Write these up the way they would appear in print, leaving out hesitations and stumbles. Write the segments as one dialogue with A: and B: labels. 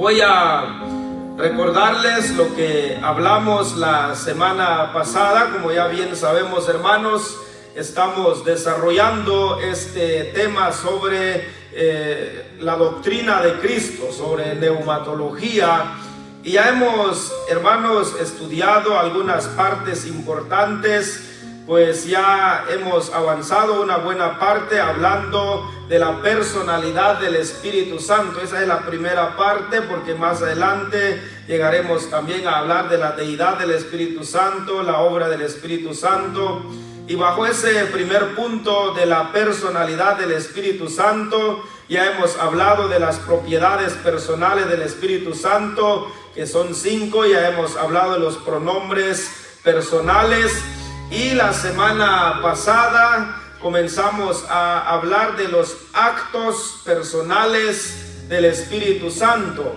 A: Voy a recordarles lo que hablamos la semana pasada. Como ya bien sabemos, hermanos, estamos desarrollando este tema sobre la doctrina de Cristo, sobre neumatología. Y ya hemos, hermanos, estudiado algunas partes importantes. Pues ya hemos avanzado una buena parte hablando de la personalidad del Espíritu Santo. Esa es la primera parte, porque más adelante llegaremos también a hablar de la deidad del Espíritu Santo, la obra del Espíritu Santo. Y bajo ese primer punto de la personalidad del Espíritu Santo, ya hemos hablado de las propiedades personales del Espíritu Santo, que son 5. Ya hemos hablado de los pronombres personales. Y la semana pasada comenzamos a hablar de los actos personales del Espíritu Santo.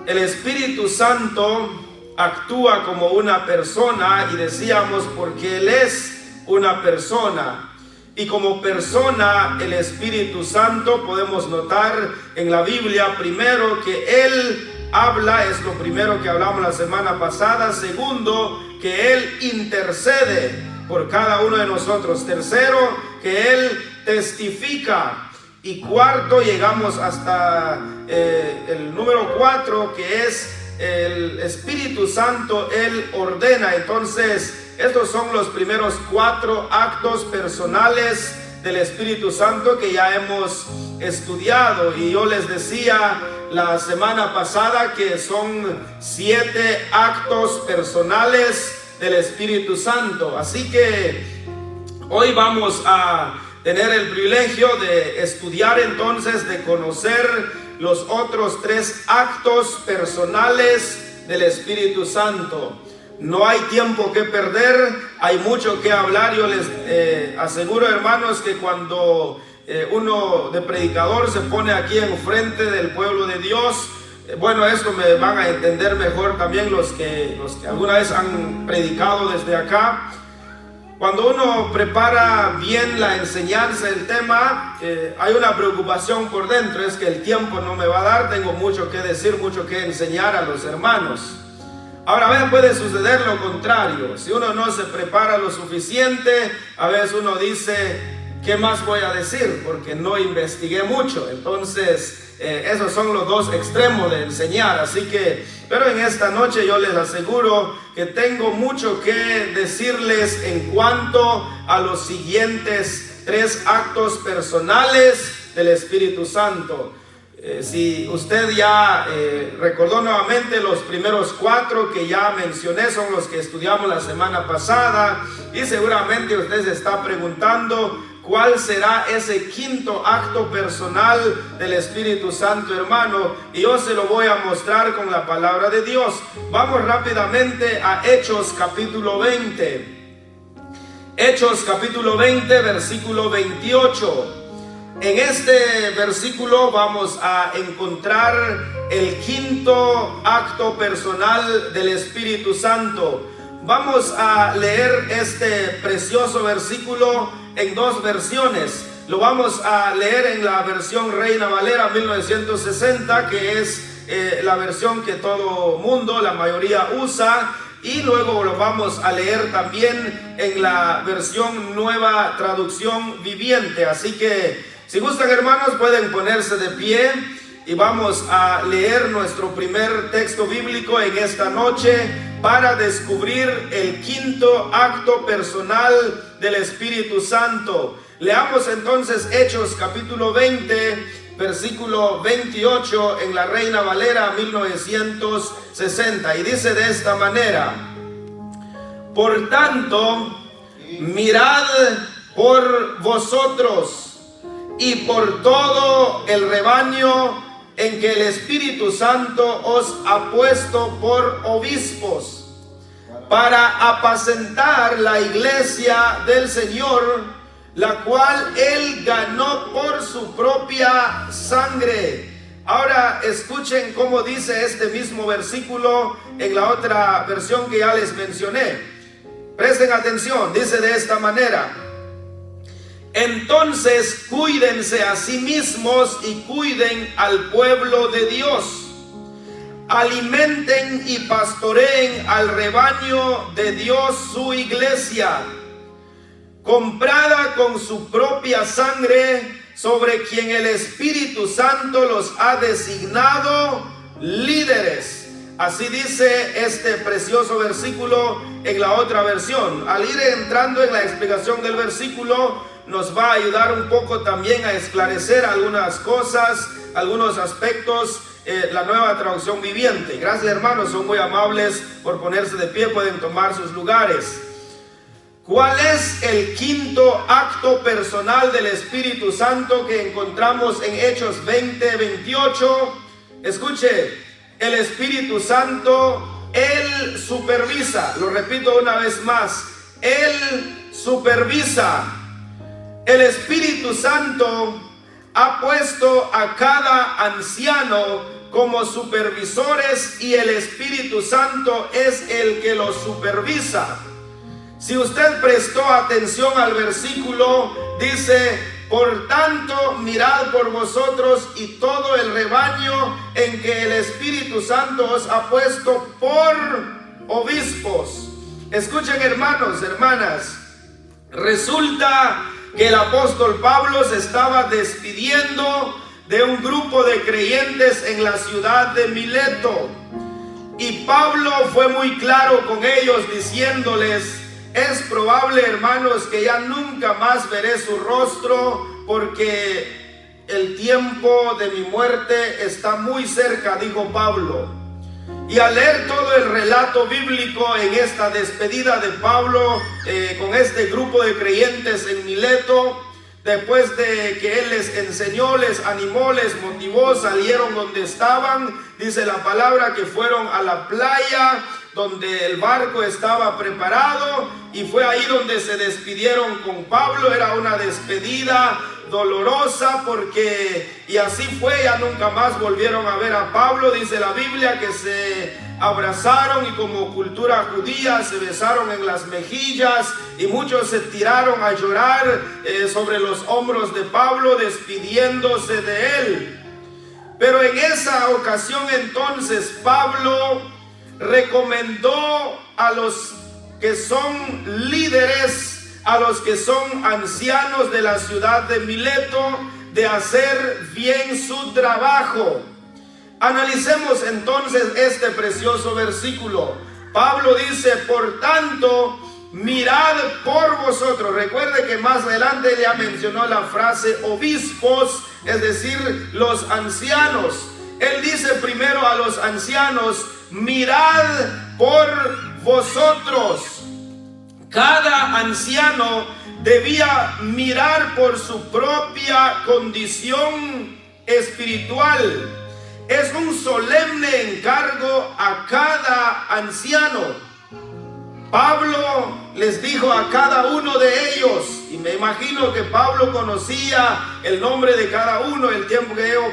A: El Espíritu Santo actúa como una persona, y decíamos porque Él es una persona. Y como persona, el Espíritu Santo, podemos notar en la Biblia, primero, que Él habla, es lo primero que hablamos la semana pasada. Segundo, que Él intercede por cada uno de nosotros. Tercero, que Él testifica. Y cuarto, llegamos hasta el número 4, que es el Espíritu Santo. Él ordena. Entonces, estos son los primeros 4 actos personales del Espíritu Santo que ya hemos estudiado. Y yo les decía la semana pasada que son 7 actos personales del Espíritu Santo. Así que hoy vamos a tener el privilegio de estudiar, entonces, de conocer los otros 3 actos personales del Espíritu Santo. No hay tiempo que perder, hay mucho que hablar. Yo les aseguro, hermanos, que cuando uno de predicador se pone aquí enfrente del pueblo de Dios, bueno, esto me van a entender mejor también los que alguna vez han predicado desde acá. Cuando uno prepara bien la enseñanza del tema, hay una preocupación por dentro, es que el tiempo no me va a dar, tengo mucho que decir, mucho que enseñar a los hermanos. Ahora, a veces puede suceder lo contrario. Si uno no se prepara lo suficiente, a veces uno dice, ¿qué más voy a decir? Porque no investigué mucho. Entonces, esos son los 2 extremos de enseñar. Así que, pero en esta noche yo les aseguro que tengo mucho que decirles en cuanto a los siguientes 3 actos personales del Espíritu Santo. Si usted ya recordó nuevamente, los primeros 4 que ya mencioné son los que estudiamos la semana pasada, y seguramente usted se está preguntando cuál será ese 5.º acto personal del Espíritu Santo, hermano, y yo se lo voy a mostrar con la palabra de Dios. Vamos rápidamente a Hechos capítulo 20. Hechos capítulo 20, versículo 28. En este versículo vamos a encontrar el 5.º acto personal del Espíritu Santo. Vamos a leer este precioso versículo en 2 versiones. Lo vamos a leer en la versión Reina Valera 1960, que es la versión que todo mundo, la mayoría, usa. Y luego lo vamos a leer también en la versión Nueva Traducción Viviente. Así que, si gustan, hermanos, pueden ponerse de pie y vamos a leer nuestro primer texto bíblico en esta noche para descubrir el 5.º acto personal del Espíritu Santo. Leamos entonces Hechos capítulo 20, versículo 28 en la Reina Valera 1960, y dice de esta manera: por tanto, mirad por vosotros y por todo el rebaño en que el Espíritu Santo os ha puesto por obispos, para apacentar la iglesia del Señor, la cual Él ganó por su propia sangre. Ahora escuchen cómo dice este mismo versículo en la otra versión que ya les mencioné. Presten atención, dice de esta manera: Entonces cuídense a sí mismos y cuiden al pueblo de Dios. alimenten y pastoreen al rebaño de Dios, su iglesia, comprada con su propia sangre, sobre quien el Espíritu Santo los ha designado líderes. Así dice este precioso versículo en la otra versión. Al ir entrando en la explicación del versículo, nos va a ayudar un poco también a esclarecer algunas cosas, algunos aspectos, la Nueva Traducción Viviente. Gracias, hermanos, son muy amables por ponerse de pie, pueden tomar sus lugares. ¿Cuál es el quinto acto personal del Espíritu Santo que encontramos en Hechos 20:28? Escuche, el Espíritu Santo, Él supervisa. Lo repito una vez más, Él supervisa. El Espíritu Santo ha puesto a cada anciano como supervisores y el Espíritu Santo es el que los supervisa. Si usted prestó atención al versículo, dice: por tanto, mirad por vosotros y todo el rebaño en que el Espíritu Santo os ha puesto por obispos. Escuchen, hermanos, hermanas, resulta que el apóstol Pablo se estaba despidiendo de un grupo de creyentes en la ciudad de Mileto. Y Pablo fue muy claro con ellos diciéndoles: es probable, hermanos, que ya nunca más veré su rostro, porque el tiempo de mi muerte está muy cerca, dijo Pablo. Y al leer todo el relato bíblico en esta despedida de Pablo con este grupo de creyentes en Mileto, después de que él les enseñó, les animó, les motivó, salieron donde estaban, dice la palabra que fueron a la playa donde el barco estaba preparado, y fue ahí donde se despidieron con Pablo. Era una despedida dolorosa y así fue, ya nunca más volvieron a ver a Pablo. Dice la Biblia que se abrazaron y como cultura judía se besaron en las mejillas, y muchos se tiraron a llorar sobre los hombros de Pablo, despidiéndose de él. Pero en esa ocasión entonces Pablo recomendó a los que son líderes, a los que son ancianos de la ciudad de Mileto, de hacer bien su trabajo. Analicemos entonces este precioso versículo. Pablo dice: por tanto, mirad por vosotros. Recuerde que más adelante ya mencionó la frase obispos, es decir, los ancianos. Él dice primero a los ancianos: mirad por vosotros. Cada anciano debía mirar por su propia condición espiritual. Es un solemne encargo a cada anciano. Pablo les dijo a cada uno de ellos, y me imagino que Pablo conocía el nombre de cada uno. El tiempo que llevo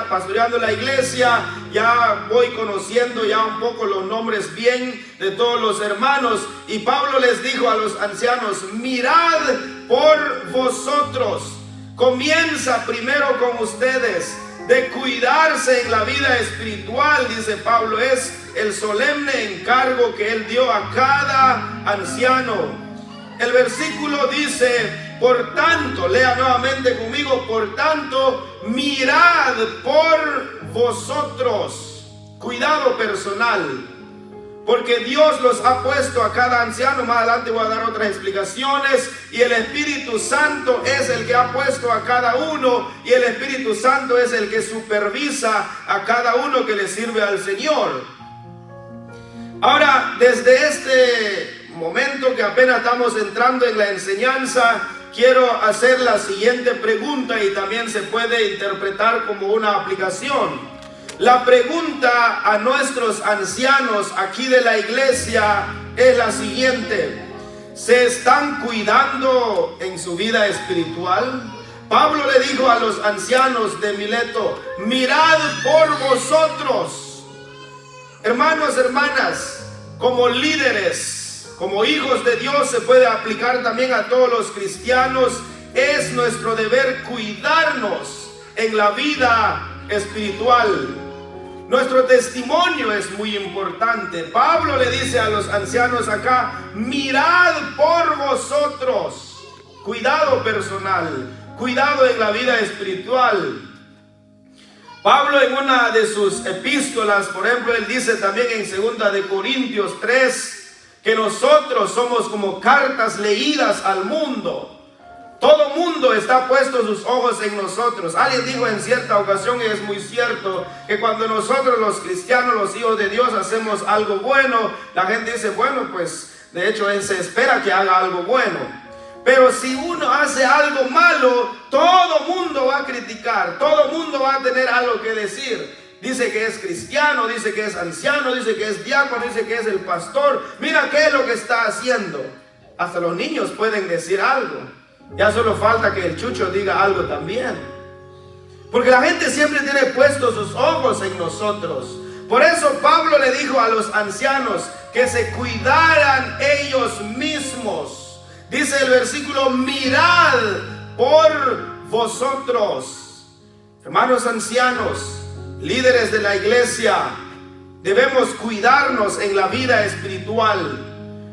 A: pastoreando la iglesia, ya voy conociendo ya un poco los nombres bien de todos los hermanos. Y Pablo les dijo a los ancianos: mirad por vosotros. Comienza primero con ustedes, de cuidarse en la vida espiritual, dice Pablo. Es el solemne encargo que él dio a cada anciano. El versículo dice: por tanto, lea nuevamente conmigo, por tanto, mirad por vosotros. Cuidado personal, porque Dios los ha puesto a cada anciano. Más adelante voy a dar otras explicaciones. Y el Espíritu Santo es el que ha puesto a cada uno, y el Espíritu Santo es el que supervisa a cada uno que le sirve al Señor. Ahora, desde este momento que apenas estamos entrando en la enseñanza, quiero hacer la siguiente pregunta, y también se puede interpretar como una aplicación. La pregunta a nuestros ancianos aquí de la iglesia es la siguiente: ¿se están cuidando en su vida espiritual? Pablo le dijo a los ancianos de Mileto: mirad por vosotros. Hermanos, hermanas, como líderes, como hijos de Dios, se puede aplicar también a todos los cristianos. Es nuestro deber cuidarnos en la vida espiritual. Nuestro testimonio es muy importante. Pablo le dice a los ancianos acá: mirad por vosotros. Cuidado personal, cuidado en la vida espiritual. Pablo en una de sus epístolas, por ejemplo, él dice también en 2 de Corintios 3, que nosotros somos como cartas leídas al mundo. Todo mundo está puesto sus ojos en nosotros. Alguien dijo en cierta ocasión, y es muy cierto, que cuando nosotros los cristianos, los hijos de Dios, hacemos algo bueno, la gente dice, bueno, pues de hecho él se espera que haga algo bueno. Pero si uno hace algo malo, todo mundo va a criticar, todo mundo va a tener algo que decir. Dice que es cristiano, dice que es anciano, dice que es diácono, dice que es el pastor. Mira qué es lo que está haciendo. Hasta los niños pueden decir algo. Ya solo falta que el chucho diga algo también. Porque la gente siempre tiene puestos sus ojos en nosotros. Por eso Pablo le dijo a los ancianos que se cuidaran ellos mismos. Dice el versículo: mirad por vosotros. Hermanos ancianos, líderes de la iglesia, debemos cuidarnos en la vida espiritual,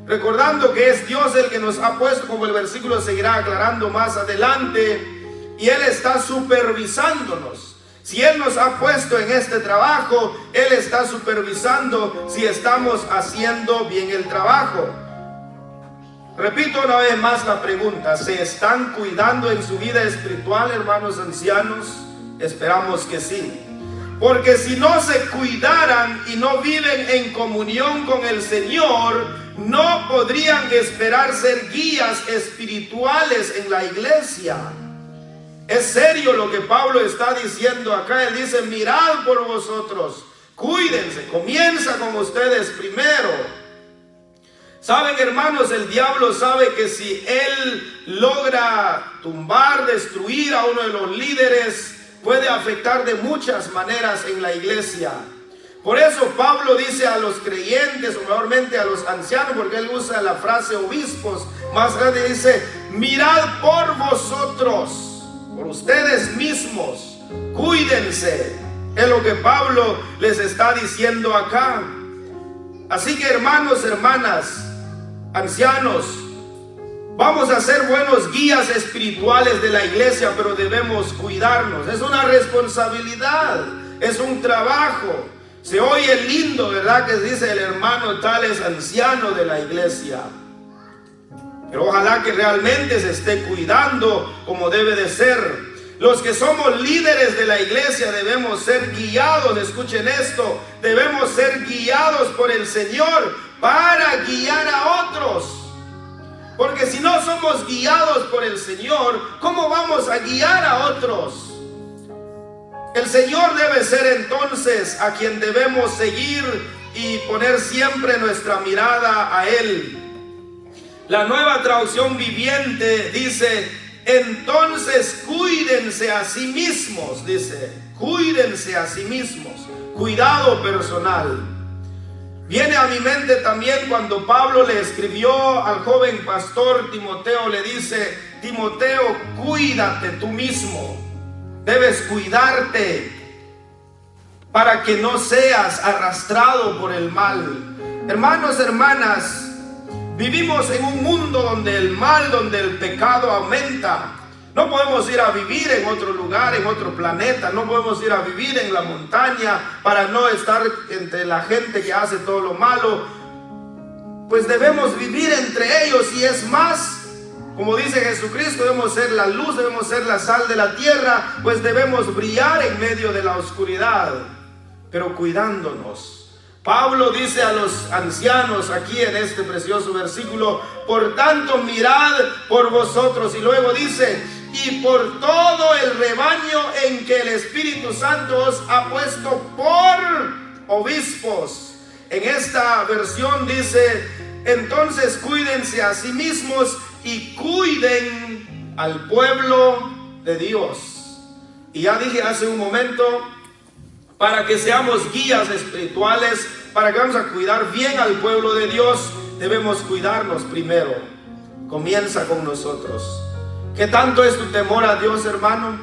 A: recordando que es Dios el que nos ha puesto, como el versículo seguirá aclarando más adelante, y Él está supervisándonos. Si Él nos ha puesto en este trabajo, Él está supervisando si estamos haciendo bien el trabajo. Repito una vez más la pregunta: ¿se están cuidando en su vida espiritual, hermanos ancianos? Esperamos que sí. Porque si no se cuidaran y no viven en comunión con el Señor, no podrían esperar ser guías espirituales en la iglesia. Es serio lo que Pablo está diciendo acá. Él dice: mirad por vosotros, cuídense, comienza con ustedes primero. Saben, hermanos, el diablo sabe que si él logra tumbar, destruir a uno de los líderes, puede afectar de muchas maneras en la iglesia. Por eso Pablo dice a los creyentes, o mejormente a los ancianos, porque él usa la frase obispos, más grande, dice: mirad por vosotros, por ustedes mismos, cuídense. Es lo que Pablo les está diciendo acá. Así que, hermanos, hermanas, ancianos, vamos a ser buenos guías espirituales de la iglesia, pero debemos cuidarnos. Es una responsabilidad, es un trabajo. Se oye lindo, ¿verdad? Que dice el hermano tal es anciano de la iglesia. Pero ojalá que realmente se esté cuidando como debe de ser. Los que somos líderes de la iglesia debemos ser guiados, escuchen esto, debemos ser guiados por el Señor para guiar a otros. Porque si no somos guiados por el Señor, ¿cómo vamos a guiar a otros? El Señor debe ser entonces a quien debemos seguir y poner siempre nuestra mirada a Él. La Nueva Traducción Viviente dice: entonces cuídense a sí mismos, dice, cuídense a sí mismos, cuidado personal. Viene a mi mente también cuando Pablo le escribió al joven pastor Timoteo, le dice: Timoteo, cuídate tú mismo, debes cuidarte para que no seas arrastrado por el mal. Hermanos, hermanas, vivimos en un mundo donde el mal, donde el pecado aumenta. No podemos ir a vivir en otro lugar, en otro planeta. No podemos ir a vivir en la montaña para no estar entre la gente que hace todo lo malo. Pues debemos vivir entre ellos, y es más, como dice Jesucristo, debemos ser la luz, debemos ser la sal de la tierra, pues debemos brillar en medio de la oscuridad, pero cuidándonos. Pablo dice a los ancianos aquí en este precioso versículo: por tanto mirad por vosotros, y luego dice: y por todo el rebaño en que el Espíritu Santo os ha puesto por obispos. En esta versión dice: entonces cuídense a sí mismos y cuiden al pueblo de Dios. Y ya dije hace un momento, para que seamos guías espirituales, para que vamos a cuidar bien al pueblo de Dios, debemos cuidarnos primero. Comienza con nosotros. ¿Qué tanto es tu temor a Dios, hermano?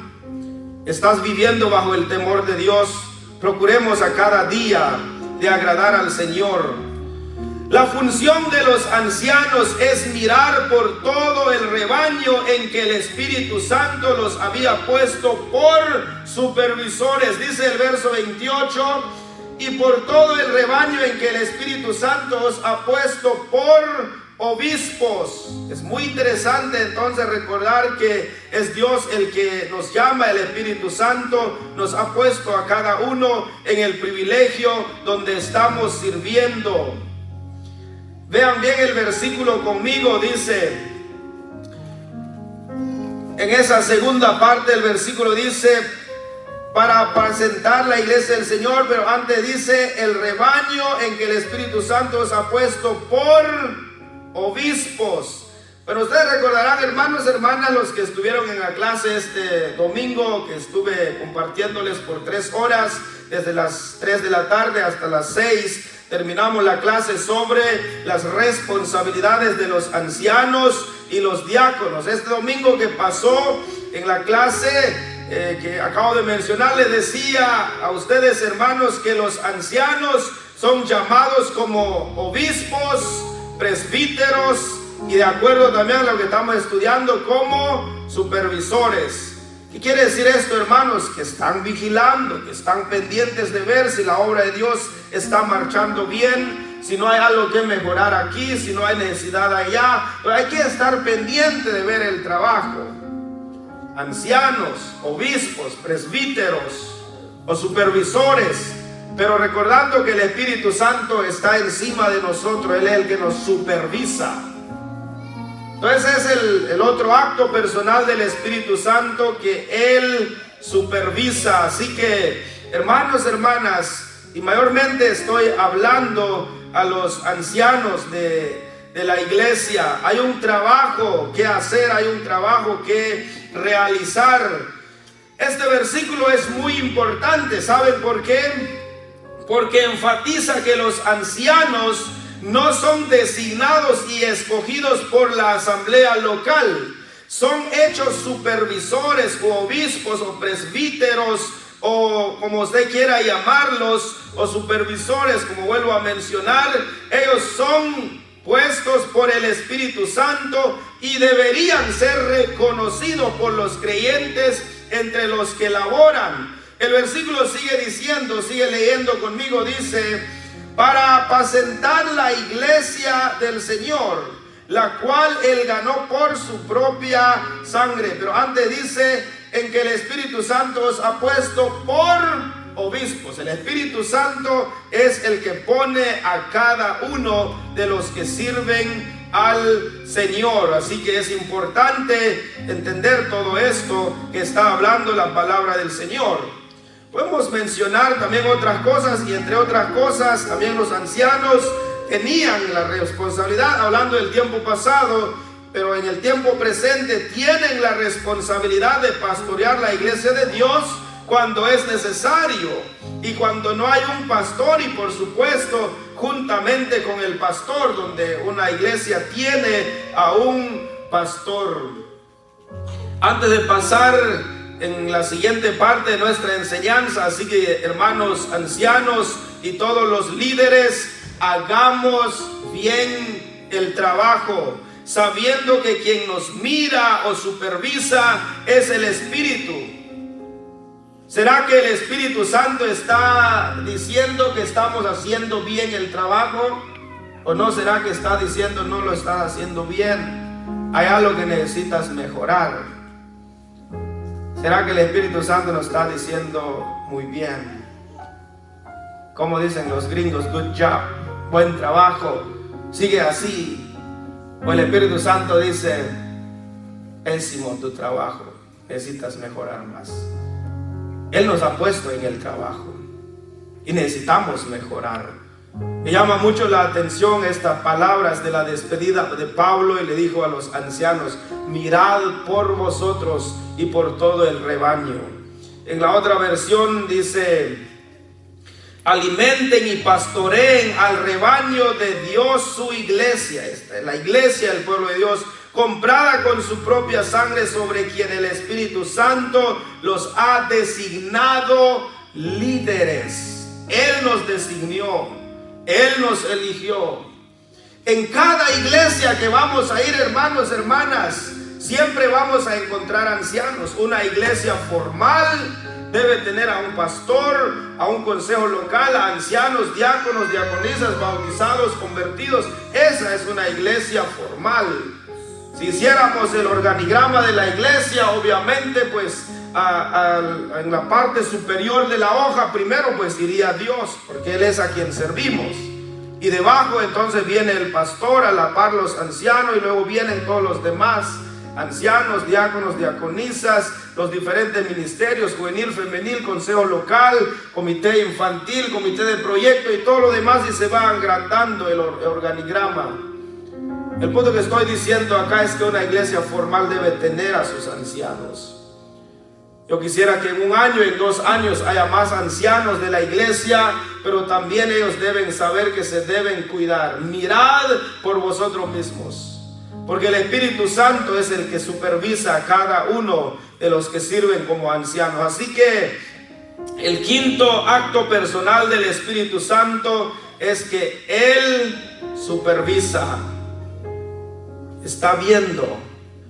A: ¿Estás viviendo bajo el temor de Dios? procuremos a cada día de agradar al Señor. La función de los ancianos es mirar por todo el rebaño en que el Espíritu Santo los había puesto por supervisores. Dice el verso 28, y por todo el rebaño en que el Espíritu Santo os ha puesto por obispos. Es muy interesante entonces recordar que es Dios el que nos llama. El Espíritu Santo nos ha puesto a cada uno en el privilegio donde estamos sirviendo. Vean bien el versículo conmigo, dice, en esa segunda parte del versículo dice, para apacentar la iglesia del Señor, pero antes dice, el rebaño en que el Espíritu Santo os ha puesto por obispos. Pero ustedes recordarán, hermanos, hermanas, los que estuvieron en la clase este domingo, que estuve compartiéndoles por 3 horas, desde las 3 de la tarde hasta las 6, terminamos la clase sobre las responsabilidades de los ancianos y los diáconos. Este domingo que pasó en la clase que acabo de mencionar, les decía a ustedes, hermanos, que los ancianos son llamados como obispos, presbíteros y, de acuerdo también a lo que estamos estudiando, como supervisores. ¿Qué quiere decir esto, hermanos? Que están vigilando, que están pendientes de ver si la obra de Dios está marchando bien, si no hay algo que mejorar aquí, si no hay necesidad allá. Pero hay que estar pendiente de ver el trabajo. Ancianos, obispos, presbíteros o supervisores, pero recordando que el Espíritu Santo está encima de nosotros. Él es el que nos supervisa. Entonces es el otro acto personal del Espíritu Santo, que Él supervisa. Así que, hermanos, hermanas, y mayormente estoy hablando a los ancianos de la iglesia, hay un trabajo que hacer, hay un trabajo que realizar. Este versículo es muy importante. ¿Saben por qué? Porque enfatiza que los ancianos no son designados y escogidos por la asamblea local. Son hechos supervisores o obispos o presbíteros, o como usted quiera llamarlos, o supervisores, como vuelvo a mencionar. Ellos son puestos por el Espíritu Santo y deberían ser reconocidos por los creyentes entre los que laboran. El versículo sigue diciendo, sigue leyendo conmigo, dice, para apacentar la iglesia del Señor, la cual Él ganó por su propia sangre. Pero antes dice, en que el Espíritu Santo os ha puesto por obispos. El Espíritu Santo es el que pone a cada uno de los que sirven al Señor. Así que es importante entender todo esto que está hablando la palabra del Señor. Podemos mencionar también otras cosas, y entre otras cosas también los ancianos tenían la responsabilidad, hablando del tiempo pasado, pero en el tiempo presente tienen la responsabilidad de pastorear la iglesia de Dios cuando es necesario y cuando no hay un pastor, y por supuesto juntamente con el pastor, donde una iglesia tiene a un pastor. Antes de pasar en la siguiente parte de nuestra enseñanza, así que, hermanos ancianos y todos los líderes, hagamos bien el trabajo, sabiendo que quien nos mira o supervisa es el Espíritu. ¿Será que el Espíritu Santo está diciendo que estamos haciendo bien el trabajo? ¿O no será que está diciendo no lo estás haciendo bien? Hay algo que necesitas mejorar. ¿Será que el Espíritu Santo nos está diciendo muy bien? Como dicen los gringos, good job, buen trabajo, sigue así. O el Espíritu Santo dice, pésimo tu trabajo, necesitas mejorar más. Él nos ha puesto en el trabajo y necesitamos mejorar. Me llama mucho la atención estas palabras de la despedida de Pablo, y le dijo a los ancianos, mirad por vosotros y por todo el rebaño. En la otra versión dice, alimenten y pastoreen al rebaño de Dios, su iglesia. Esta es la iglesia del pueblo de Dios, comprada con su propia sangre, sobre quien el Espíritu Santo los ha designado líderes. Él nos designó, Él nos eligió. En cada iglesia que vamos a ir, hermanos, hermanas, siempre vamos a encontrar ancianos. Una iglesia formal debe tener a un pastor, a un consejo local, a ancianos, diáconos, diaconisas, bautizados, convertidos. Esa es una iglesia formal. Si hiciéramos el organigrama de la iglesia, obviamente pues en la parte superior de la hoja primero pues iría Dios, porque Él es a quien servimos. Y debajo entonces viene el pastor, a la par los ancianos, y luego vienen todos los demás ancianos, diáconos, diaconisas, los diferentes ministerios, juvenil, femenil, consejo local, comité infantil, comité de proyecto y todo lo demás, y se va agrandando el organigrama. El punto que estoy diciendo acá es que una iglesia formal debe tener a sus ancianos. Yo quisiera que en 1 año, en 2 años haya más ancianos de la iglesia, pero también ellos deben saber que se deben cuidar. Mirad por vosotros mismos, porque el Espíritu Santo es el que supervisa a cada uno de los que sirven como ancianos. Así que el quinto acto personal del Espíritu Santo es que Él supervisa. Está viendo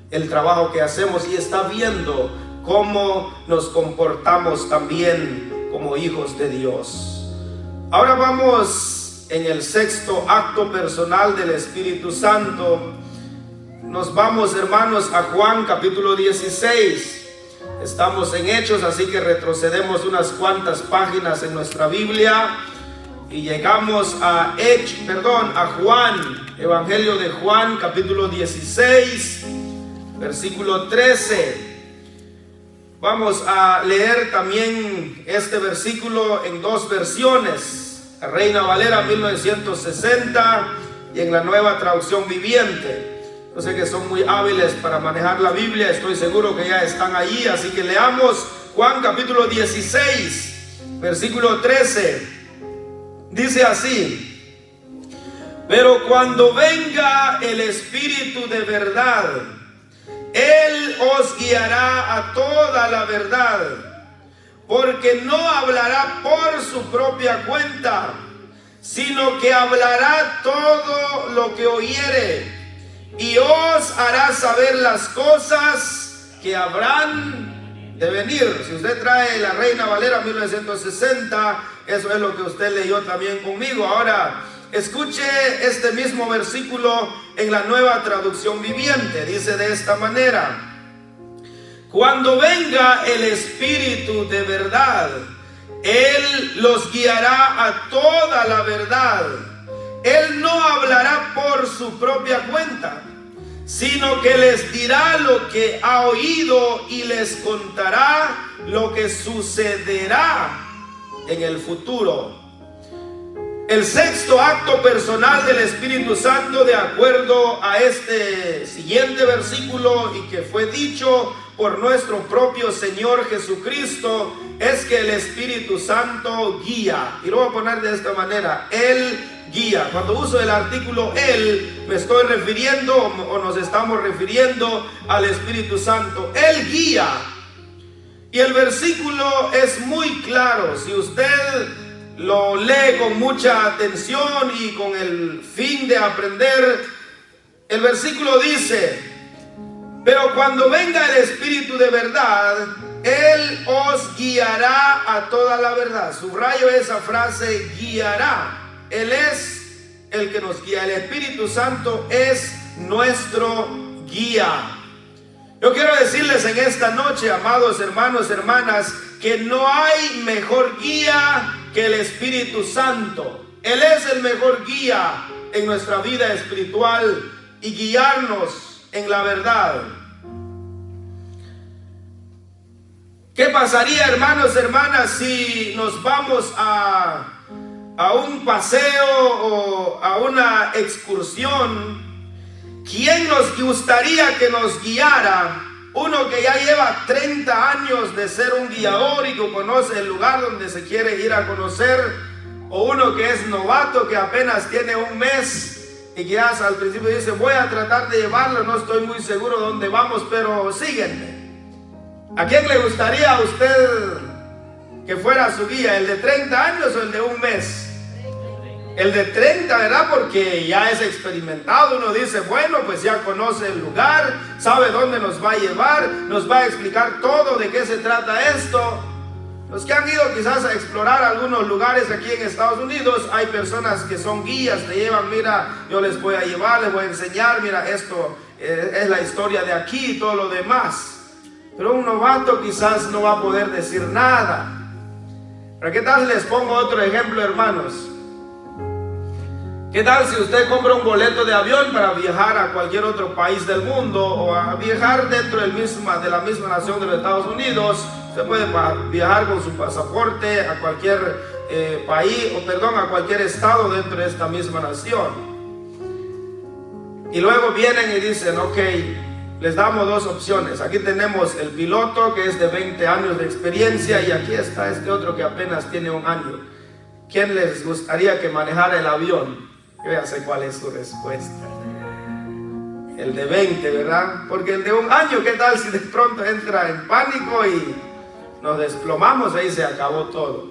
A: el trabajo que hacemos y está viendo cómo nos comportamos también como hijos de Dios. Ahora vamos en el sexto acto personal del Espíritu Santo. Nos vamos, hermanos, a Juan capítulo 16. Estamos en Hechos, así que retrocedemos unas cuantas páginas en nuestra Biblia y llegamos a Juan, Evangelio de Juan capítulo 16, versículo 13. Vamos a leer también este versículo en 2 versiones, la Reina Valera 1960 y en la Nueva Traducción Viviente. Yo sé que son muy hábiles para manejar la Biblia, estoy seguro que ya están allí, así que leamos Juan capítulo 16, versículo 13. Dice así: pero cuando venga el Espíritu de verdad, Él os guiará a toda la verdad, porque no hablará por su propia cuenta, sino que hablará todo lo que oyere, y os hará saber las cosas que habrán de venir. Si usted trae la Reina Valera 1960, eso es lo que usted leyó también conmigo. Ahora, escuche este mismo versículo en la Nueva Traducción Viviente. Dice de esta manera: cuando venga el Espíritu de verdad, Él los guiará a toda la verdad. Él no hablará por su propia cuenta, sino que les dirá lo que ha oído y les contará lo que sucederá en el futuro. El sexto acto personal del Espíritu Santo, de acuerdo a este siguiente versículo y que fue dicho por nuestro propio Señor Jesucristo, es que el Espíritu Santo guía. Y lo voy a poner de esta manera: Él guía. Cuando uso el artículo Él, me estoy refiriendo o nos estamos refiriendo al Espíritu Santo. Él guía. Y el versículo es muy claro. Si usted lo lee con mucha atención y con el fin de aprender, el versículo dice: pero cuando venga el Espíritu de verdad, Él os guiará a toda la verdad. Subrayo esa frase, guiará. Él es el que nos guía. El Espíritu Santo es nuestro guía. Yo quiero decirles en esta noche, amados hermanos, hermanas, que no hay mejor guía que el Espíritu Santo. Él es el mejor guía en nuestra vida espiritual y guiarnos en la verdad. ¿Qué pasaría, hermanos, hermanas, si nos vamos a un paseo o a una excursión? ¿Quién nos gustaría que nos guiara? Uno que ya lleva 30 años de ser un guiador y que conoce el lugar donde se quiere ir a conocer, o uno que es novato, que apenas tiene 1 mes y que ya al principio dice: voy a tratar de llevarlo, no estoy muy seguro dónde vamos, pero síguenme. ¿A quién le gustaría a usted que fuera su guía? ¿El de 30 años o el de un mes? El de 30, ¿verdad? Porque ya es experimentado. Uno dice, bueno, pues ya conoce el lugar, sabe dónde nos va a llevar, nos va a explicar todo de qué se trata esto. Los que han ido quizás a explorar algunos lugares aquí en Estados Unidos, hay personas que son guías, te llevan, mira, yo les voy a llevar, les voy a enseñar, mira, esto es la historia de aquí y todo lo demás. Pero un novato quizás no va a poder decir nada. ¿Pero qué tal si les pongo otro ejemplo, hermanos? ¿Qué tal si usted compra un boleto de avión para viajar a cualquier otro país del mundo o a viajar dentro de la misma nación de los Estados Unidos? Usted puede viajar con su pasaporte a cualquier a cualquier estado dentro de esta misma nación. Y luego vienen y dicen, ok, les damos dos opciones. Aquí tenemos el piloto que es de 20 años de experiencia y aquí está este otro que apenas tiene un año. ¿Quién les gustaría que manejara el avión? Yo ya sé cuál es su respuesta. El de 20, ¿verdad? Porque el de un año, ¿qué tal si de pronto entra en pánico y nos desplomamos? Ahí se acabó todo.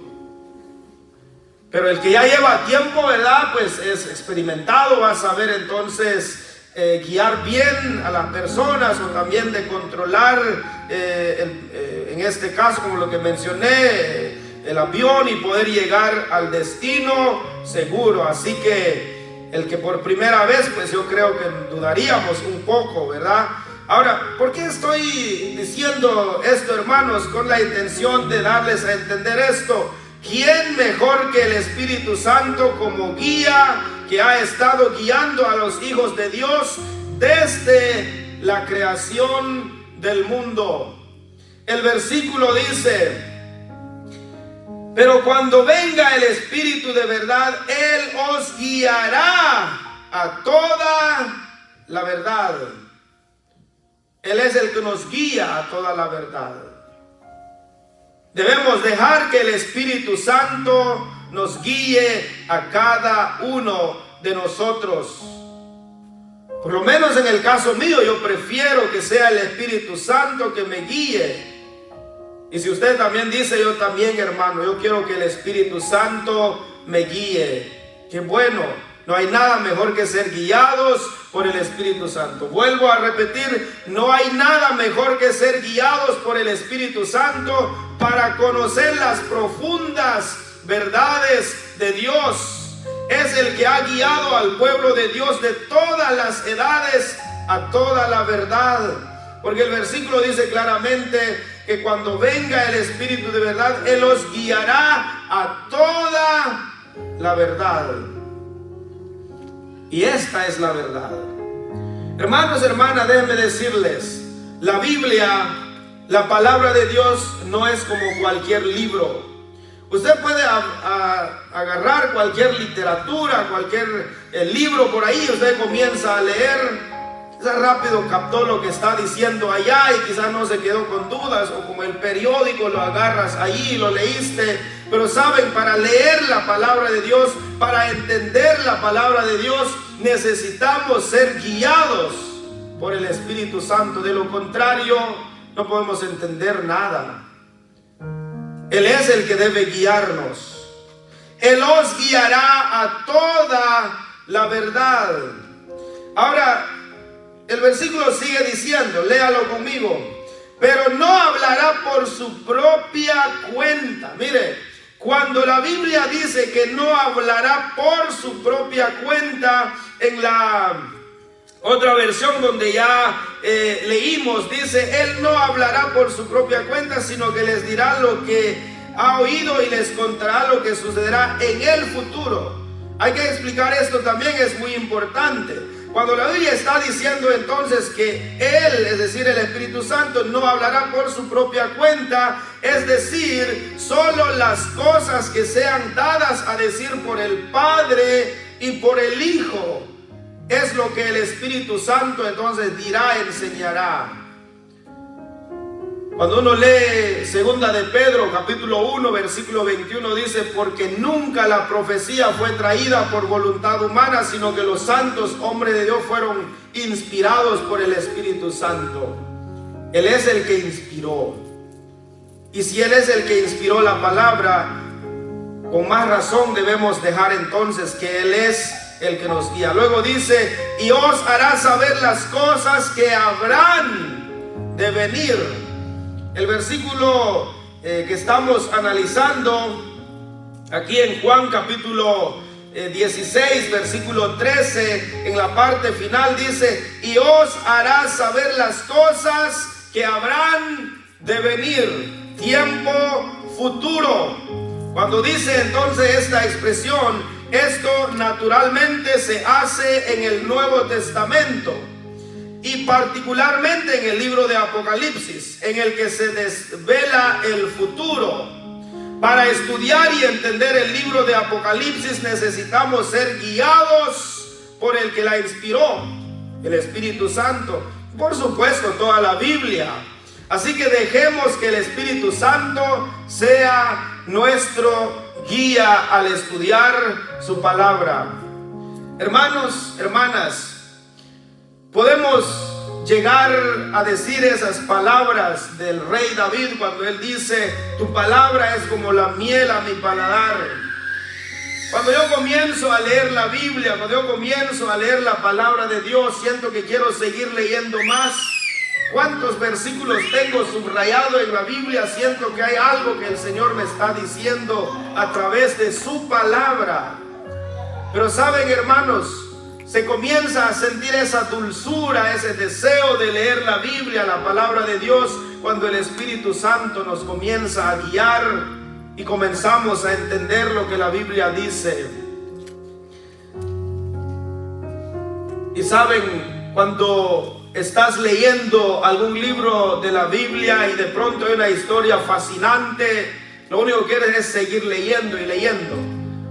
A: Pero el que ya lleva tiempo, ¿verdad? Pues es experimentado, va a saber entonces guiar bien a las personas o también de controlar, en este caso, como lo que mencioné, el avión y poder llegar al destino seguro. Así que el que por primera vez, pues yo creo que dudaríamos un poco, ¿verdad? Ahora, ¿por qué estoy diciendo esto, hermanos? Con la intención de darles a entender esto. ¿Quién mejor que el Espíritu Santo como guía que ha estado guiando a los hijos de Dios desde la creación del mundo? El versículo dice: pero cuando venga el Espíritu de verdad, Él os guiará a toda la verdad. Él es el que nos guía a toda la verdad. Debemos dejar que el Espíritu Santo nos guíe a cada uno de nosotros. Por lo menos en el caso mío, yo prefiero que sea el Espíritu Santo que me guíe. Y si usted también dice, yo también, hermano, yo quiero que el Espíritu Santo me guíe. Qué bueno, no hay nada mejor que ser guiados por el Espíritu Santo. Vuelvo a repetir, no hay nada mejor que ser guiados por el Espíritu Santo para conocer las profundas verdades de Dios. Es el que ha guiado al pueblo de Dios de todas las edades a toda la verdad. Porque el versículo dice claramente que cuando venga el Espíritu de verdad, Él os guiará a toda la verdad. Y esta es la verdad. Hermanos, hermanas, déjenme decirles, la Biblia, la palabra de Dios, no es como cualquier libro. Usted puede agarrar cualquier literatura, cualquier libro por ahí, usted comienza a leer. Rápido captó lo que está diciendo allá y quizás no se quedó con dudas, o como el periódico lo agarras ahí y lo leíste. Pero saben, para leer la palabra de Dios, para entender la palabra de Dios, necesitamos ser guiados por el Espíritu Santo. De lo contrario, no podemos entender nada. Él es el que debe guiarnos. Él os guiará a toda la verdad. Ahora, el versículo sigue diciendo, léalo conmigo. Pero no hablará por su propia cuenta. Mire, cuando la Biblia dice que no hablará por su propia cuenta, en la otra versión donde ya leímos, dice, Él no hablará por su propia cuenta, sino que les dirá lo que ha oído y les contará lo que sucederá en el futuro. Hay que explicar esto también, es muy importante. Cuando la Biblia está diciendo entonces que Él, es decir, el Espíritu Santo, no hablará por su propia cuenta, es decir, solo las cosas que sean dadas a decir por el Padre y por el Hijo, es lo que el Espíritu Santo entonces dirá, enseñará. Cuando uno lee segunda de Pedro, capítulo 1, versículo 21, dice, porque nunca la profecía fue traída por voluntad humana, sino que los santos hombres de Dios fueron inspirados por el Espíritu Santo. Él es el que inspiró. Y si Él es el que inspiró la palabra, con más razón debemos dejar entonces que Él es el que nos guía. Luego dice, y os hará saber las cosas que habrán de venir. El versículo que estamos analizando aquí en Juan capítulo 16, versículo 13, en la parte final dice, y os hará saber las cosas que habrán de venir, tiempo futuro. Cuando dice entonces esta expresión, esto naturalmente se hace en el Nuevo Testamento y particularmente en el libro de Apocalipsis, en el que se desvela el futuro. Para estudiar y entender el libro de Apocalipsis necesitamos ser guiados por el que la inspiró, el Espíritu Santo. Por supuesto, toda la Biblia. Así que dejemos que el Espíritu Santo sea nuestro guía al estudiar su palabra. Hermanos, hermanas, podemos llegar a decir esas palabras del rey David cuando él dice, tu palabra es como la miel a mi paladar. Cuando yo comienzo a leer la Biblia, cuando yo comienzo a leer la palabra de Dios, siento que quiero seguir leyendo más. ¿Cuántos versículos tengo subrayado en la Biblia? Siento que hay algo que el Señor me está diciendo a través de su palabra. Pero saben, hermanos, se comienza a sentir esa dulzura, ese deseo de leer la Biblia, la palabra de Dios, cuando el Espíritu Santo nos comienza a guiar y comenzamos a entender lo que la Biblia dice. Y saben, cuando estás leyendo algún libro de la Biblia y de pronto hay una historia fascinante, lo único que quieres es seguir leyendo y leyendo,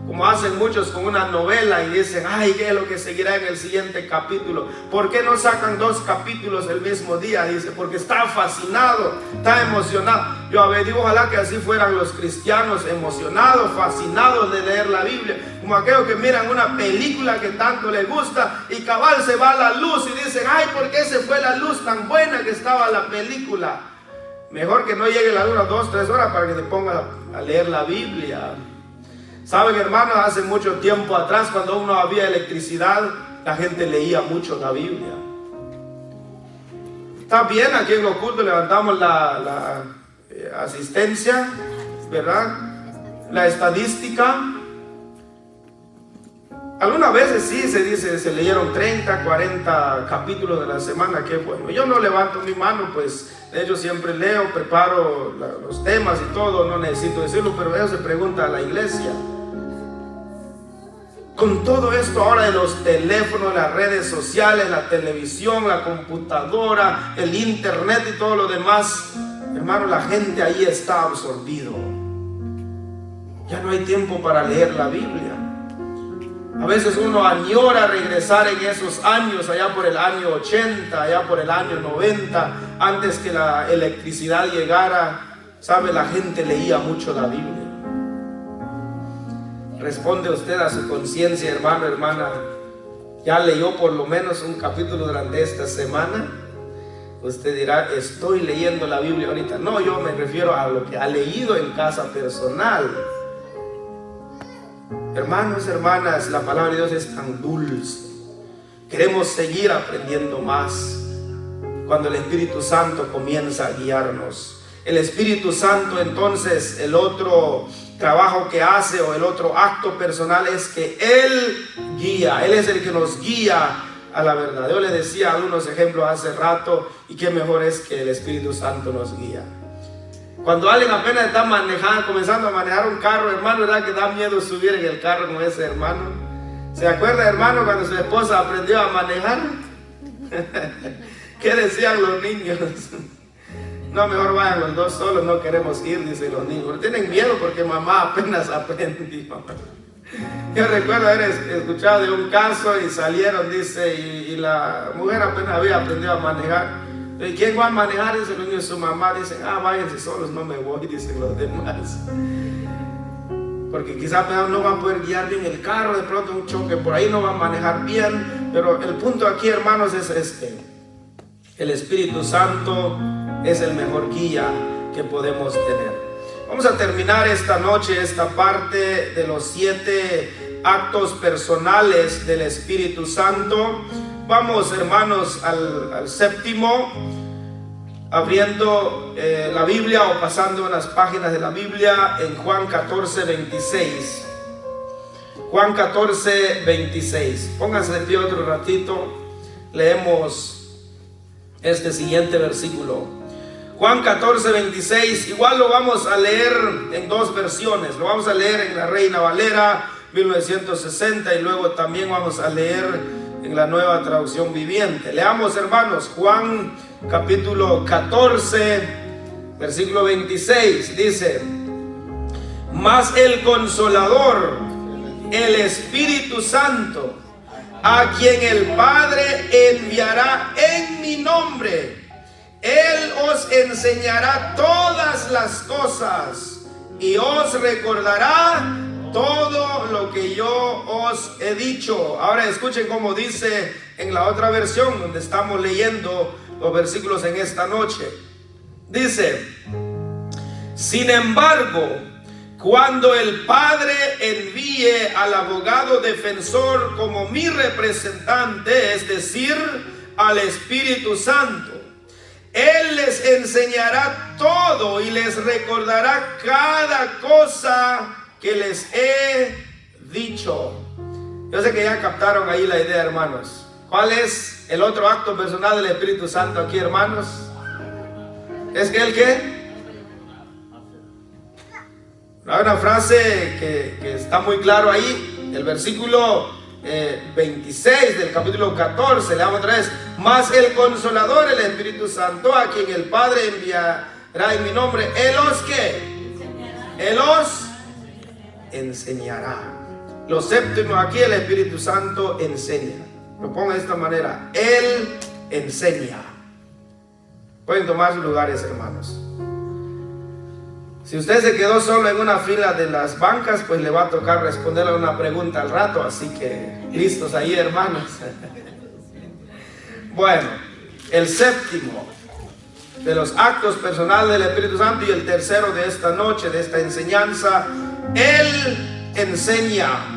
A: como hacen muchos con una novela y dicen, ay, ¿qué es lo que seguirá en el siguiente capítulo? ¿Por qué no sacan 2 capítulos el mismo día? Dice, porque está fascinado, está emocionado. Yo digo, ojalá que así fueran los cristianos, emocionados, fascinados de leer la Biblia, como aquellos que miran una película que tanto les gusta y cabal se va la luz y dicen, ay, ¿por qué se fue la luz tan buena que estaba la película? Mejor que no llegue la luz 2 o 3 horas para que te pongas a leer la Biblia. Saben, hermanos, hace mucho tiempo atrás, cuando aún no había electricidad, la gente leía mucho la Biblia. Está bien, aquí en los cultos levantamos la asistencia, ¿verdad? La estadística. Algunas veces sí se dice, se leyeron 30, 40 capítulos de la semana, qué bueno. Yo no levanto mi mano, pues de hecho siempre leo, preparo los temas y todo, no necesito decirlo, pero eso se pregunta a la iglesia. Con todo esto ahora de los teléfonos, las redes sociales, la televisión, la computadora, el internet y todo lo demás, hermano, la gente ahí está absorbido. Ya no hay tiempo para leer la Biblia. A veces uno añora regresar en esos años, allá por el año 80, allá por el año 90, antes que la electricidad llegara. ¿Sabe? La gente leía mucho la Biblia. Responde usted a su conciencia, hermano, hermana. ¿Ya leyó por lo menos un capítulo durante esta semana? Usted dirá, estoy leyendo la Biblia ahorita. No, yo me refiero a lo que ha leído en casa personal. Hermanos, hermanas, la palabra de Dios es tan dulce. Queremos seguir aprendiendo más cuando el Espíritu Santo comienza a guiarnos. El Espíritu Santo, entonces, el otro trabajo que hace o el otro acto personal es que Él guía. Él es el que nos guía a la verdad. Yo le decía algunos ejemplos hace rato, y qué mejor es que el Espíritu Santo nos guía. Cuando alguien apenas está comenzando a manejar un carro, hermano, ¿verdad que da miedo subir en el carro con ese hermano? ¿Se acuerda, hermano, cuando su esposa aprendió a manejar? ¿Qué decían los niños? No, mejor vayan los dos solos, no queremos ir, dicen los niños. Pero tienen miedo porque mamá apenas aprendió. Yo recuerdo haber escuchado de un caso y salieron, dice, y la mujer apenas había aprendido a manejar. ¿Y quién va a manejar? Dice los niños, su mamá. Dicen, váyanse solos, no me voy, dicen los demás. Porque quizás no van a poder guiar bien el carro, de pronto un choque por ahí, no van a manejar bien. Pero el punto aquí, hermanos, es este. El Espíritu Santo es el mejor guía que podemos tener. Vamos a terminar esta noche esta parte de los 7 actos personales del Espíritu Santo. Vamos, hermanos, al séptimo, abriendo la Biblia o pasando unas páginas de la Biblia en Juan 14, 26. Juan 14, 26. Pónganse de pie otro ratito. Leemos este siguiente versículo. Juan 14, 26, igual lo vamos a leer en 2 versiones. Lo vamos a leer en la Reina Valera 1960 y luego también vamos a leer en la Nueva Traducción Viviente. Leamos, hermanos, Juan capítulo 14, versículo 26, dice: mas el Consolador, el Espíritu Santo, a quien el Padre enviará en mi nombre, Él os enseñará todas las cosas y os recordará todo lo que yo os he dicho. Ahora escuchen cómo dice en la otra versión donde estamos leyendo los versículos en esta noche. Dice: sin embargo, cuando el Padre envíe al abogado defensor como mi representante, es decir, al Espíritu Santo, Él les enseñará todo y les recordará cada cosa que les he dicho. Yo sé que ya captaron ahí la idea, hermanos. ¿Cuál es el otro acto personal del Espíritu Santo aquí, hermanos? ¿Es que Él qué? Hay una frase que está muy claro ahí. El versículo 26 del capítulo 14, leamos otra vez: mas el Consolador, el Espíritu Santo, a quien el Padre enviará en mi nombre, Él os ¿qué? Él os enseñará. Lo séptimo aquí, el Espíritu Santo enseña. Lo pongo de esta manera: Él enseña. Pueden tomar sus lugares, hermanos. Si usted se quedó solo en una fila de las bancas, pues le va a tocar responderle una pregunta al rato, así que listos ahí, hermanos. Bueno, el séptimo de los actos personales del Espíritu Santo y el tercero de esta noche, de esta enseñanza: Él enseña.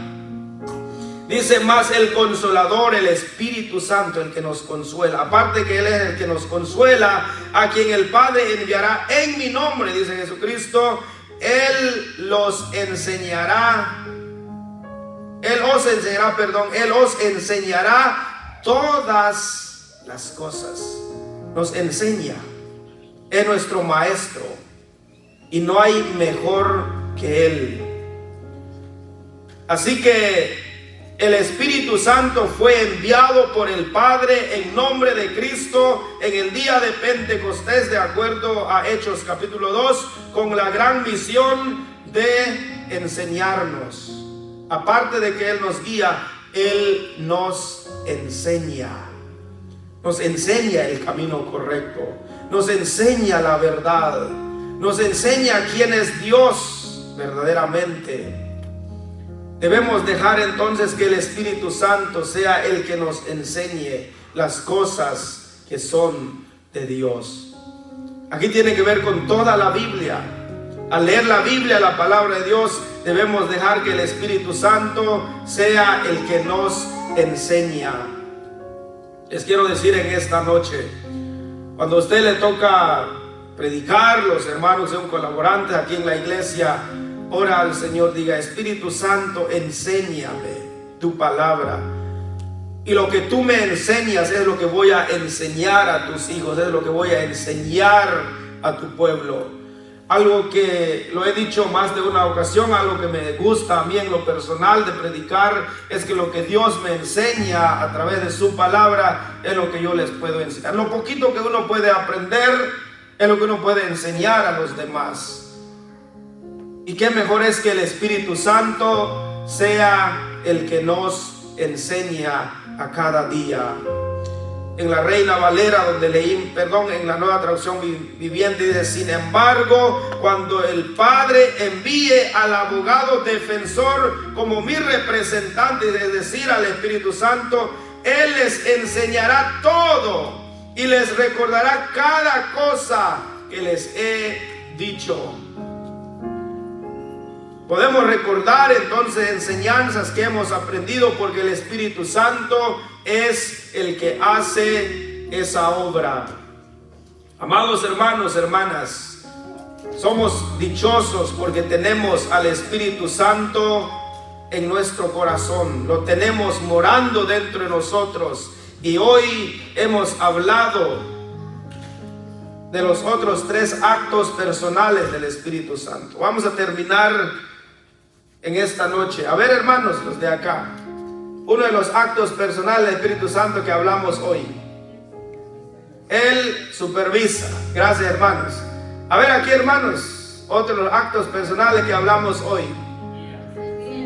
A: Dice: más el Consolador, el Espíritu Santo, el que nos consuela. Aparte que Él es el que nos consuela, a quien el Padre enviará en mi nombre, dice Jesucristo, Él los enseñará. Él os enseñará todas las cosas. Nos enseña. Es nuestro maestro y no hay mejor que Él. Así que el Espíritu Santo fue enviado por el Padre en nombre de Cristo en el día de Pentecostés, de acuerdo a Hechos capítulo 2, con la gran misión de enseñarnos. Aparte de que Él nos guía, Él nos enseña. Nos enseña el camino correcto. Nos enseña la verdad. Nos enseña quién es Dios verdaderamente. Debemos dejar entonces que el Espíritu Santo sea el que nos enseñe las cosas que son de Dios. Aquí tiene que ver con toda la Biblia. Al leer la Biblia, la palabra de Dios, debemos dejar que el Espíritu Santo sea el que nos enseña. Les quiero decir en esta noche, cuando a usted le toca predicar, los hermanos de un colaborante aquí en la iglesia, ora al Señor, diga: Espíritu Santo, enséñame tu palabra. Y lo que tú me enseñas es lo que voy a enseñar a tus hijos, es lo que voy a enseñar a tu pueblo. Algo que lo he dicho más de una ocasión, algo que me gusta a mí en lo personal de predicar, es que lo que Dios me enseña a través de su palabra es lo que yo les puedo enseñar. Lo poquito que uno puede aprender es lo que uno puede enseñar a los demás. Y qué mejor es que el Espíritu Santo sea el que nos enseña a cada día. En la Reina Valera, donde leí, en la Nueva Traducción Viviente, dice: sin embargo, cuando el Padre envíe al abogado defensor como mi representante, es decir, al Espíritu Santo, Él les enseñará todo y les recordará cada cosa que les he dicho. Podemos recordar entonces enseñanzas que hemos aprendido porque el Espíritu Santo es el que hace esa obra. Amados hermanos, hermanas, somos dichosos porque tenemos al Espíritu Santo en nuestro corazón. Lo tenemos morando dentro de nosotros. Y hoy hemos hablado de los otros 3 actos personales del Espíritu Santo. Vamos a terminar en esta noche. A ver, hermanos, los de acá. Uno de los actos personales del Espíritu Santo que hablamos hoy. Él supervisa. Gracias, hermanos. A ver aquí, hermanos, otros actos personales que hablamos hoy.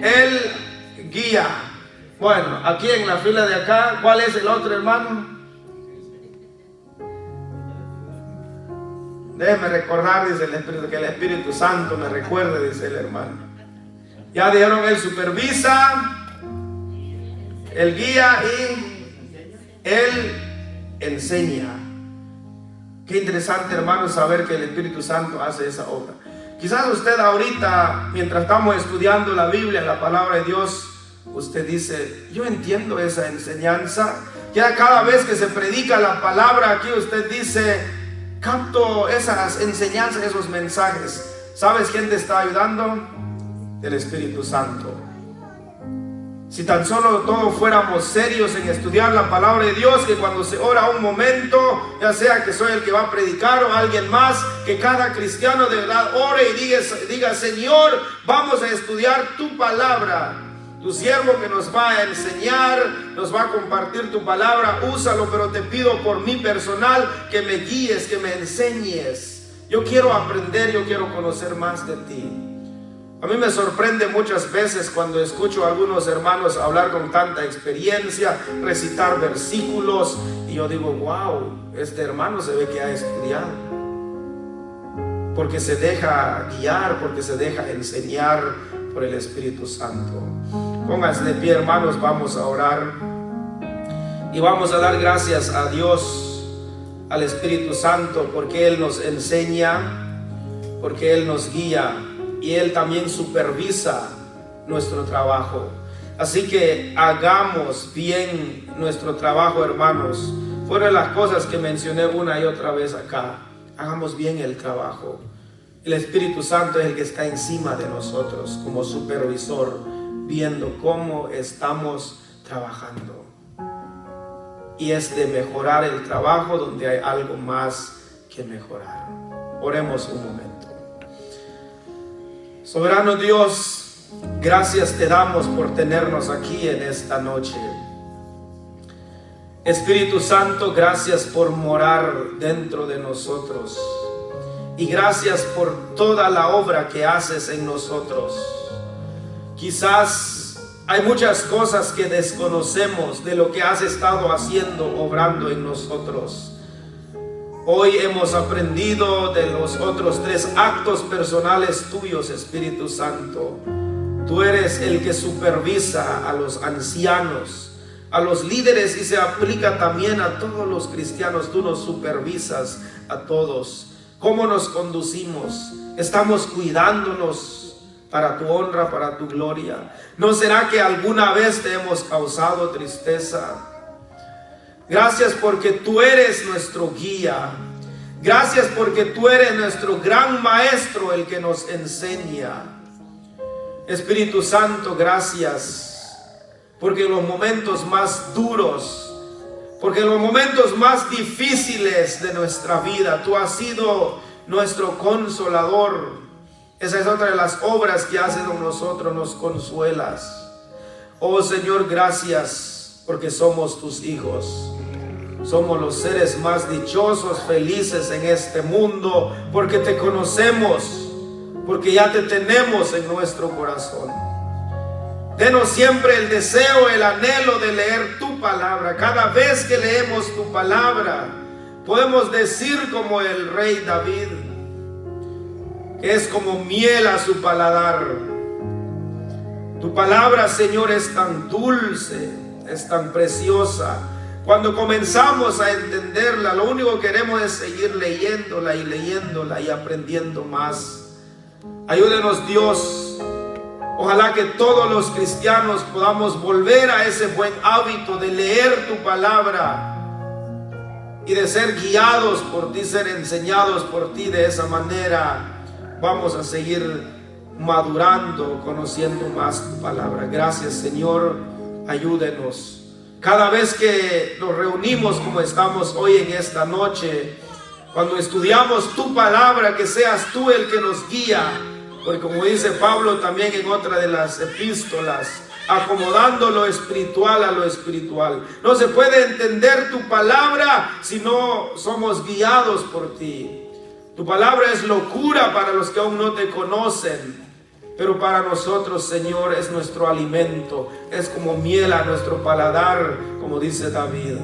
A: Él guía. Bueno, aquí en la fila de acá, ¿cuál es el otro, hermano? Déjeme recordar, dice el Espíritu, que el Espíritu Santo me recuerde, dice el hermano. Ya dijeron, Él supervisa, Él guía y Él enseña. Qué interesante, hermano, saber que el Espíritu Santo hace esa obra. Quizás usted ahorita, mientras estamos estudiando la Biblia, la palabra de Dios, usted dice, yo entiendo esa enseñanza. Ya cada vez que se predica la palabra aquí, usted dice, capto esas enseñanzas, esos mensajes. ¿Sabes quién te está ayudando? El Espíritu Santo. Si tan solo todos fuéramos serios en estudiar la palabra de Dios, que cuando se ora un momento, ya sea que soy el que va a predicar o alguien más, que cada cristiano de verdad ore y diga, Señor, vamos a estudiar tu palabra. Tu siervo que nos va a enseñar, nos va a compartir tu palabra, úsalo, pero te pido por mi personal que me guíes, que me enseñes. Yo quiero aprender, yo quiero conocer más de ti. A mí me sorprende muchas veces cuando escucho a algunos hermanos hablar con tanta experiencia, recitar versículos, y yo digo, wow, este hermano se ve que ha estudiado, porque se deja guiar, porque se deja enseñar por el Espíritu Santo. Pónganse de pie, hermanos, vamos a orar y vamos a dar gracias a Dios, al Espíritu Santo, porque Él nos enseña, porque Él nos guía y Él también supervisa nuestro trabajo. Así que hagamos bien nuestro trabajo, hermanos. Fueron las cosas que mencioné una y otra vez acá. Hagamos bien el trabajo. El Espíritu Santo es el que está encima de nosotros como supervisor, viendo cómo estamos trabajando. Y es de mejorar el trabajo donde hay algo más que mejorar. Oremos un momento. Soberano Dios, gracias te damos por tenernos aquí en esta noche. Espíritu Santo, gracias por morar dentro de nosotros. Y gracias por toda la obra que haces en nosotros. Quizás hay muchas cosas que desconocemos de lo que has estado haciendo, obrando en nosotros. Hoy hemos aprendido de los otros 3 actos personales tuyos, Espíritu Santo. Tú eres el que supervisa a los ancianos, a los líderes, y se aplica también a todos los cristianos. Tú nos supervisas a todos. ¿Cómo nos conducimos? ¿Estamos cuidándonos para tu honra, para tu gloria? ¿No será que alguna vez te hemos causado tristeza? Gracias porque tú eres nuestro guía. Gracias porque tú eres nuestro gran maestro, el que nos enseña. Espíritu Santo, gracias porque en los momentos más duros, porque en los momentos más difíciles de nuestra vida, tú has sido nuestro consolador. Esa es otra de las obras que haces con nosotros, nos consuelas. Oh Señor, gracias porque somos tus hijos. Somos los seres más dichosos, felices en este mundo, porque te conocemos, porque ya te tenemos en nuestro corazón. Denos siempre el deseo, el anhelo de leer tu palabra. Cada vez que leemos tu palabra, podemos decir como el rey David, que es como miel a su paladar. Tu palabra, Señor, es tan dulce, es tan preciosa. Cuando comenzamos a entenderla, lo único que queremos es seguir leyéndola y aprendiendo más. Ayúdenos, Dios. Ojalá que todos los cristianos podamos volver a ese buen hábito de leer tu palabra y de ser guiados por ti, ser enseñados por ti. De esa manera vamos a seguir madurando, conociendo más tu palabra. Gracias, Señor. Ayúdenos. Cada vez que nos reunimos como estamos hoy en esta noche, cuando estudiamos tu palabra, que seas tú el que nos guía. Porque como dice Pablo también en otra de las epístolas, acomodando lo espiritual a lo espiritual. No se puede entender tu palabra si no somos guiados por ti. Tu palabra es locura para los que aún no te conocen, pero para nosotros, Señor, es nuestro alimento. Es como miel a nuestro paladar, como dice David.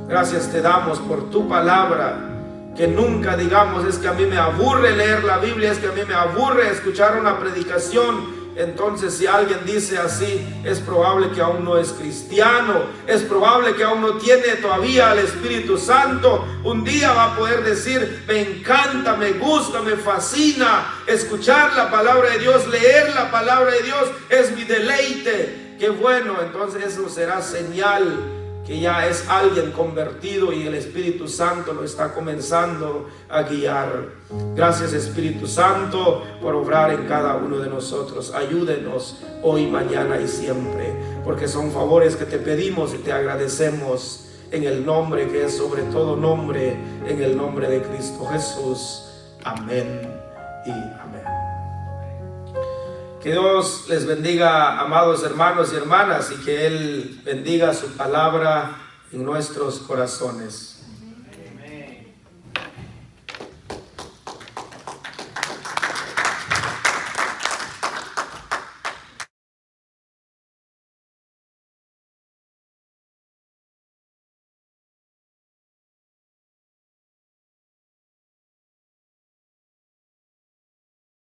A: Gracias te damos por tu palabra. Que nunca digamos, es que a mí me aburre leer la Biblia, es que a mí me aburre escuchar una predicación. Entonces, si alguien dice así, es probable que aún no es cristiano, es probable que aún no tiene todavía al Espíritu Santo. Un día va a poder decir, me encanta, me gusta, me fascina escuchar la palabra de Dios, leer la palabra de Dios, es mi deleite. Qué bueno, entonces eso será señal que ya es alguien convertido y el Espíritu Santo lo está comenzando a guiar. Gracias, Espíritu Santo, por obrar en cada uno de nosotros. Ayúdenos hoy, mañana y siempre, porque son favores que te pedimos y te agradecemos en el nombre que es sobre todo nombre, en el nombre de Cristo Jesús. Amén y amén. Que Dios les bendiga, amados hermanos y hermanas, y que Él bendiga su palabra en nuestros corazones.